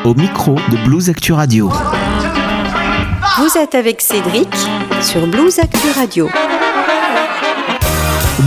au micro de Blues Actu Radio. Vous êtes avec Cédric sur Blues Actu Radio.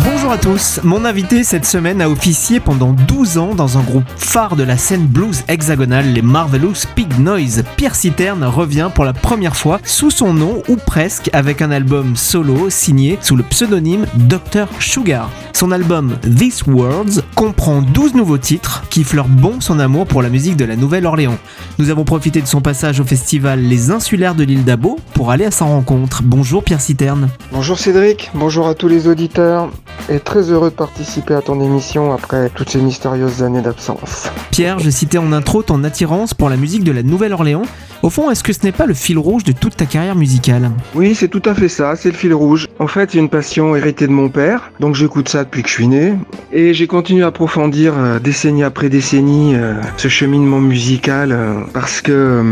Bonjour à tous, mon invité cette semaine a officié pendant 12 ans dans un groupe phare de la scène blues hexagonale, les Marvelous Pig Noise. Pierre Citerne revient pour la première fois sous son nom ou presque avec un album solo signé sous le pseudonyme Dr Sugar. Son album These Words comprend 12 nouveaux titres qui fleurent bon son amour pour la musique de la Nouvelle-Orléans. Nous avons profité de son passage au festival Les Insulaires de l'île d'Abo pour aller à sa rencontre. Bonjour Pierre Citerne. Bonjour Cédric, bonjour à tous les auditeurs et très heureux de participer à ton émission après toutes ces mystérieuses années d'absence. Pierre, je citais en intro ton attirance pour la musique de la Nouvelle-Orléans. Au fond, est-ce que ce n'est pas le fil rouge de toute ta carrière musicale ? Oui, c'est tout à fait ça, c'est le fil rouge. En fait, c'est une passion héritée de mon père, donc j'écoute ça depuis que je suis né. Et j'ai continué à approfondir décennie après décennie ce cheminement musical parce que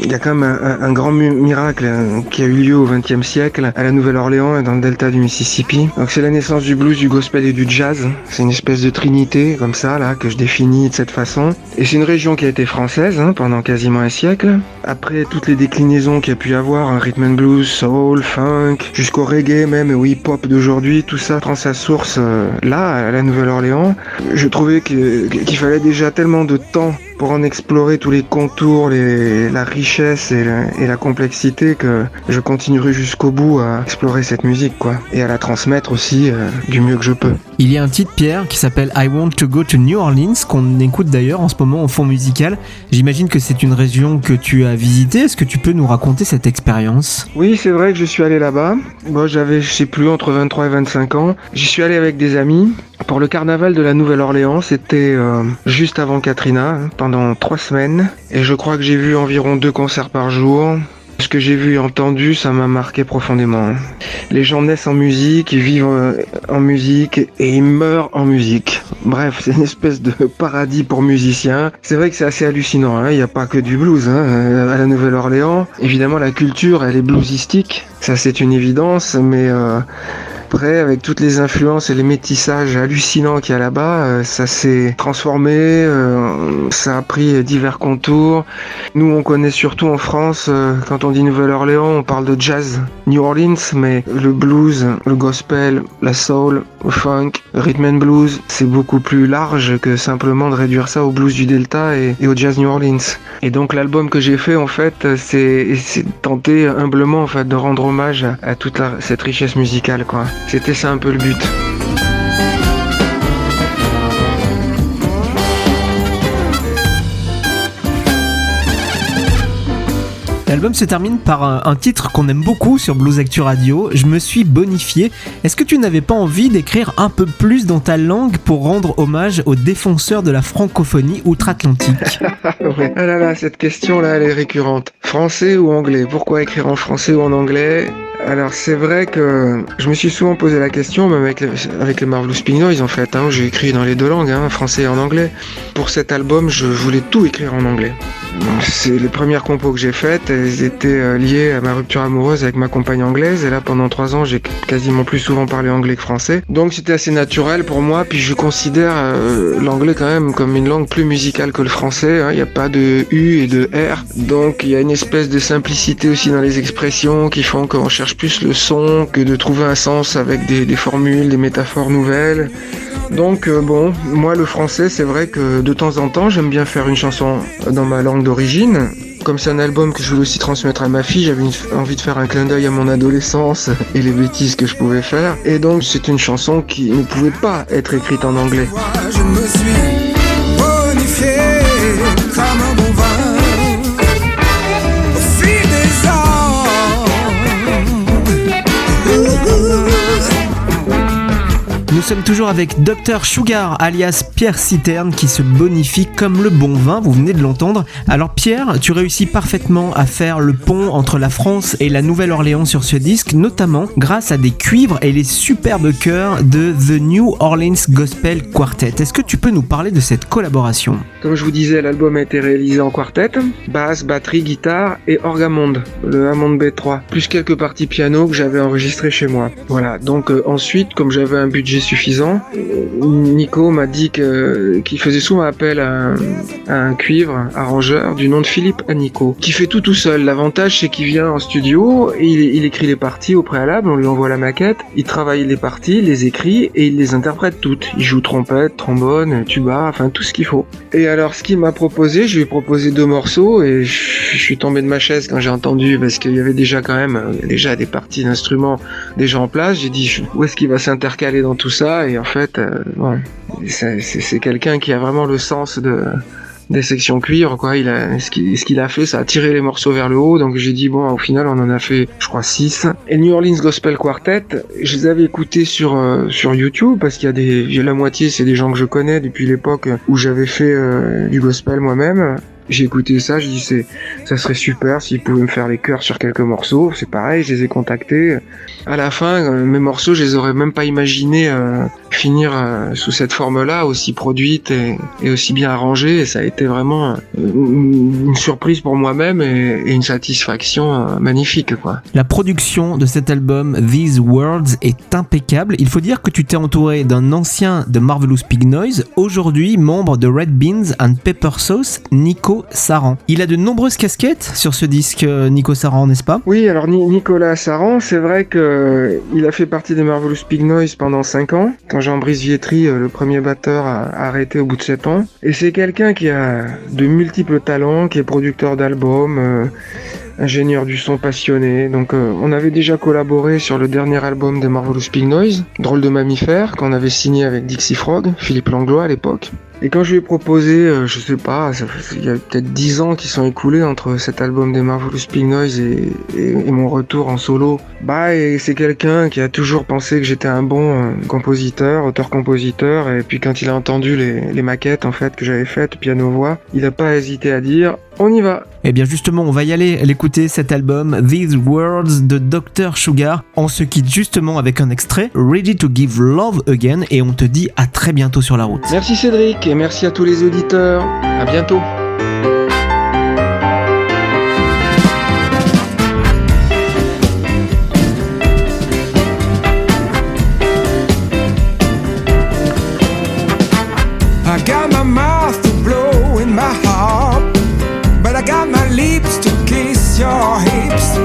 il y a quand même un grand miracle qui a eu lieu au XXe siècle à la Nouvelle-Orléans et dans le delta du Mississippi. Donc c'est la naissance du blues, du gospel et du jazz. C'est une espèce de trinité comme ça là que je définis de cette façon. Et c'est une région qui a été française pendant quasiment un siècle. Après toutes les déclinaisons qu'il y a pu y avoir, rhythm and blues, soul, funk, jusqu'au reggae même, ou hip-hop d'aujourd'hui, tout ça prend sa source là, à la Nouvelle-Orléans. Je trouvais qu'il fallait déjà tellement de temps pour en explorer tous les contours, la richesse et la complexité que je continuerai jusqu'au bout à explorer cette musique, quoi, et à la transmettre aussi du mieux que je peux. Il y a un titre, Pierre, qui s'appelle I Want to Go to New Orleans, qu'on écoute d'ailleurs en ce moment en fond musical. J'imagine que c'est une région que tu as visitée. Est-ce que tu peux nous raconter cette expérience ? Oui, c'est vrai que je suis allé là-bas. Moi, j'avais, je sais plus, entre 23 et 25 ans. J'y suis allé avec des amis pour le carnaval de la Nouvelle-Orléans. C'était juste avant Katrina, pendant 3 semaines. Et je crois que j'ai vu environ 2 concerts par jour. Ce que j'ai vu et entendu, ça m'a marqué profondément. Les gens naissent en musique, ils vivent en musique et ils meurent en musique. Bref, c'est une espèce de paradis pour musiciens. C'est vrai que c'est assez hallucinant, il n'y a pas que du blues à la Nouvelle-Orléans. Évidemment, la culture, elle est bluesistique, ça c'est une évidence, mais après, avec toutes les influences et les métissages hallucinants qu'il y a là-bas, ça s'est transformé, ça a pris divers contours. Nous, on connaît surtout en France, quand on dit Nouvelle-Orléans, on parle de jazz, New Orleans, mais le blues, le gospel, la soul, le funk, le rhythm and blues, c'est beaucoup plus large que simplement de réduire ça au blues du Delta et au jazz New Orleans. Et donc l'album que j'ai fait, en fait, c'est tenter humblement, en fait, de rendre hommage à toute cette richesse musicale, quoi. C'était ça un peu le but. L'album se termine par un titre qu'on aime beaucoup sur Blues Actu Radio, Je me suis bonifié. Est-ce que tu n'avais pas envie d'écrire un peu plus dans ta langue pour rendre hommage aux défenseurs de la francophonie outre-Atlantique ? Ouais. Ah là là, cette question-là, elle est récurrente. Français ou anglais ? Pourquoi écrire en français ou en anglais ? Alors c'est vrai que je me suis souvent posé la question, même avec les Marvelous Pig Noise en fait, j'ai écrit dans les 2 langues, français et en anglais. Pour cet album, je voulais tout écrire en anglais. C'est les premières compos que j'ai faites, elles étaient liées à ma rupture amoureuse avec ma compagne anglaise, et là pendant 3 ans j'ai quasiment plus souvent parlé anglais que français. Donc c'était assez naturel pour moi, puis je considère l'anglais quand même comme une langue plus musicale que le français, il n'y a pas de U et de R, donc il y a une espèce de simplicité aussi dans les expressions qui font qu'on cherche plus le son que de trouver un sens avec des formules, des métaphores nouvelles. Donc bon, moi le français, c'est vrai que de temps en temps j'aime bien faire une chanson dans ma langue d'origine. Comme c'est un album que je voulais aussi transmettre à ma fille, j'avais envie de faire un clin d'œil à mon adolescence et les bêtises que je pouvais faire. Et donc c'est une chanson qui ne pouvait pas être écrite en anglais. Je me suis bonifié comme un bon vin au fil des ans. Nous sommes toujours avec Dr Sugar, alias Pierre Citerne, qui se bonifie comme le bon vin, vous venez de l'entendre. Alors Pierre, tu réussis parfaitement à faire le pont entre la France et la Nouvelle-Orléans sur ce disque, notamment grâce à des cuivres et les superbes chœurs de The New Orleans Gospel Quartet. Est-ce que tu peux nous parler de cette collaboration ? Comme je vous disais, l'album a été réalisé en quartet, basse, batterie, guitare et orgue-Hammond, le Hammond B3, plus quelques parties piano que j'avais enregistrées chez moi. Voilà, donc ensuite, comme j'avais un budget suffisant suffisant. Nico m'a dit qu'il faisait souvent appel à un cuivre arrangeur du nom de Philippe Anico, qui fait tout seul. L'avantage, c'est qu'il vient en studio, et il écrit les parties au préalable, on lui envoie la maquette, il travaille les parties, il les écrit et il les interprète toutes. Il joue trompette, trombone, tuba, enfin tout ce qu'il faut. Et alors ce qu'il m'a proposé, je lui ai proposé 2 morceaux et je suis tombé de ma chaise quand j'ai entendu, parce qu'il y avait déjà quand même des parties d'instruments déjà en place. J'ai dit où est-ce qu'il va s'intercaler dans tout ça, et en fait bon, c'est quelqu'un qui a vraiment le sens des sections cuivre, quoi. Ce qu'il a fait, ça a tiré les morceaux vers le haut, donc j'ai dit bon, au final on en a fait je crois 6. Et New Orleans Gospel Quartet, je les avais écoutés sur YouTube, parce qu'il y a la moitié c'est des gens que je connais depuis l'époque où j'avais fait du gospel moi-même. J'ai écouté ça, je dis ça serait super s'ils pouvaient me faire les chœurs sur quelques morceaux. C'est pareil, je les ai contactés. À la fin, mes morceaux, je les aurais même pas imaginé finir sous cette forme-là, aussi produite et aussi bien arrangée. Et ça a été vraiment une surprise pour moi-même et une satisfaction magnifique, quoi. La production de cet album These Worlds est impeccable. Il faut dire que tu t'es entouré d'un ancien de Marvelous Pig Noise, aujourd'hui membre de Red Beans and Pepper Sauce, Nico Saran. Il a de nombreuses casquettes sur ce disque, Nico Saran, n'est-ce pas ? Oui, alors Nicolas Saran, c'est vrai qu'il a fait partie des Marvelous Pig Noise pendant 5 ans, quand Jean-Brice Vietri, le premier batteur, a arrêté au bout de 7 ans. Et c'est quelqu'un qui a de multiples talents, qui est producteur d'albums, ingénieur du son passionné. Donc on avait déjà collaboré sur le dernier album des Marvelous Pig Noise, Drôle de mammifère, qu'on avait signé avec Dixie Frog, Philippe Langlois à l'époque. Et quand je lui ai proposé, je sais pas, il y a peut-être 10 ans qui sont écoulés entre cet album des Marvelous Pig Noise et mon retour en solo, et c'est quelqu'un qui a toujours pensé que j'étais un bon compositeur, auteur-compositeur, et puis quand il a entendu les maquettes en fait que j'avais faites, piano-voix, il a pas hésité à dire « on y va ». Eh bien justement, on va y aller l'écouter, cet album These Worlds de Dr Sugar. On se quitte justement avec un extrait, Ready to Give Love Again, et on te dit à très bientôt sur la route. Merci Cédric, et merci à tous les auditeurs. À bientôt. I got my mouth to blow in my heart, but I got my lips to kiss your hips.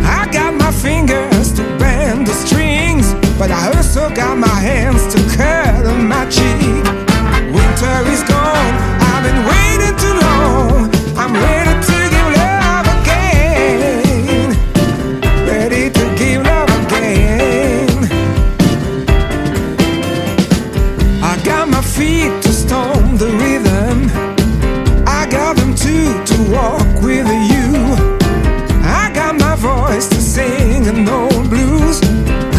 I got my fingers to bend the strings, but I also got my hands to curl my cheek. Winter is gone, I've been waiting too long. I'm ready to give love again. Ready to give love again. I got my feet to stomp the rhythm, I got them too to walk with you. I got my voice to sing an old blues,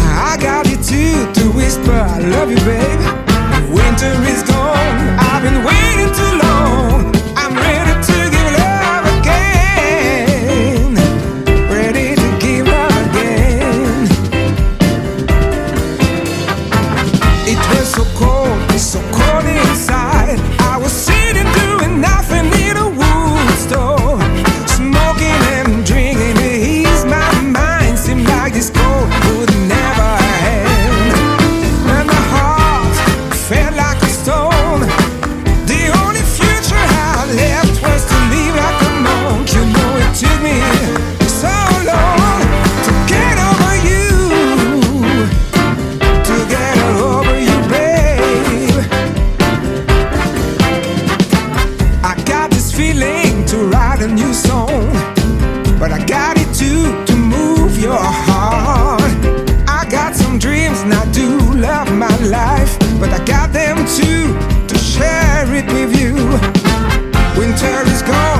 I got it too to whisper I love you babe. Winter is gone, I've been waiting too long. I'm ready to give love again. Ready to give love again. It was so cold inside. I was sitting doing nothing in a wood store, smoking and drinking to ease my mind. Seemed like this cold would never end, and my heart felt like a stone. The only future I left was to live like a monk. You know it took me so long to get over you, to get over you, babe. I got this feeling to write a new song, but I got it too to move your heart. I got some dreams and I do love my life, but I got them too to share it with you. Winter is gone,